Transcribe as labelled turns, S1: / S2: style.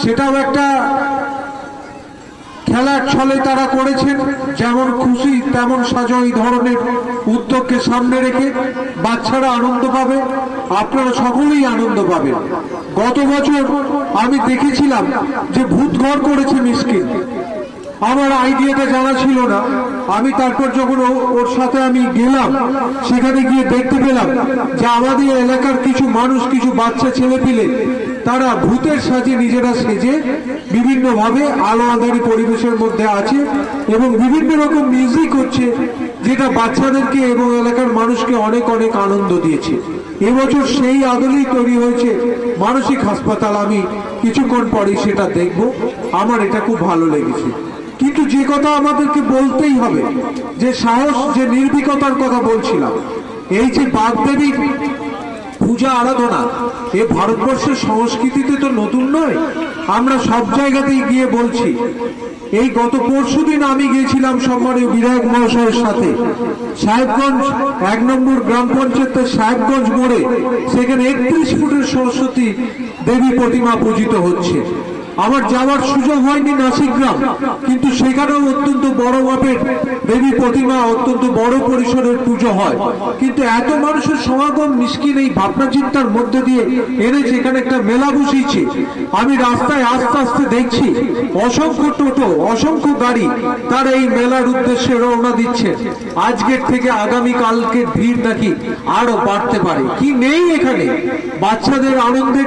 S1: সেটাও একটা খেলার ছলে তারা করেছেন। যেমন খুশি তেমন সাজো, এই ধরনের উদ্যোগকে সামনে রেখে বাচ্চারা আনন্দ পাবে, আপনারা সকলেই আনন্দ পাবেন। গত বছর আমি দেখেছিলাম যে ভূত ঘর করেছে মিসকিন, আমার আইডিয়াটা জানা ছিল না। আমি তারপর যখন ওর সাথে আমি গেলাম, সেখানে গিয়ে দেখতে পেলাম যে আমাদের এলাকার কিছু মানুষ, কিছু বাচ্চা ছেলেপিলে তারা ভূতের সাজে নিজেরা সেজে বিভিন্নভাবে আলো আঁধারি পরিবেশের মধ্যে আছে এবং বিভিন্ন রকম মিউজিক হচ্ছে, যেটা বাচ্চাদেরকে এবং এলাকার মানুষকে অনেক অনেক আনন্দ দিয়েছে। এবছর সেই আদলেই তৈরি হয়েছে মানসিক হাসপাতাল। আমি কিছুক্ষণ পরেই সেটা দেখব, আমার এটা খুব ভালো লেগেছে। কিন্তু যে কথা আমাদেরকে বলতেই হবে, যে সাহস, যে নির্ভীকতার কথা বলছিলাম, এই যে বাগদেবীর পূজা আরাধনা, এ ভারতবর্ষের সংস্কৃতিতে তো নতুন নয়, আমরা সব জায়গাতেই গিয়ে বলছি। এই গত পরশুদিন আমি গিয়েছিলাম সম্মানীয় বিধায়ক মহাশয়ের সাথে সাহেবগঞ্জ 1 নম্বর গ্রাম পঞ্চায়েতের সাহেবগঞ্জ মোড়ে, সেখানে 31 ফুটের সরস্বতী দেবী প্রতিমা পূজিত হচ্ছে। আমার যাওয়ার সুযোগ হয়নি নাসিকগ্রাম, কিন্তু সেখানেও অত্যন্ত বড় মাপের দেবী প্রতিমা, অত্যন্ত বড় পরিসরের পুজো হয়। কিন্তু এত মানুষের সমাগম মিসকিন এই ভাবনা চিন্তার মধ্যে দিয়ে এনে যেখানে একটা মেলা বসিয়েছে, আমি রাস্তায় আস্তে আস্তে দেখছি অসংখ্য টোটো, অসংখ্য গাড়ি তারা এই মেলার উদ্দেশ্যে রওনা দিচ্ছে। আজকের থেকে আগামী কালকে ভিড় নাকি আরো বাড়তে পারে। কি নেই এখানে বাচ্চাদের আনন্দের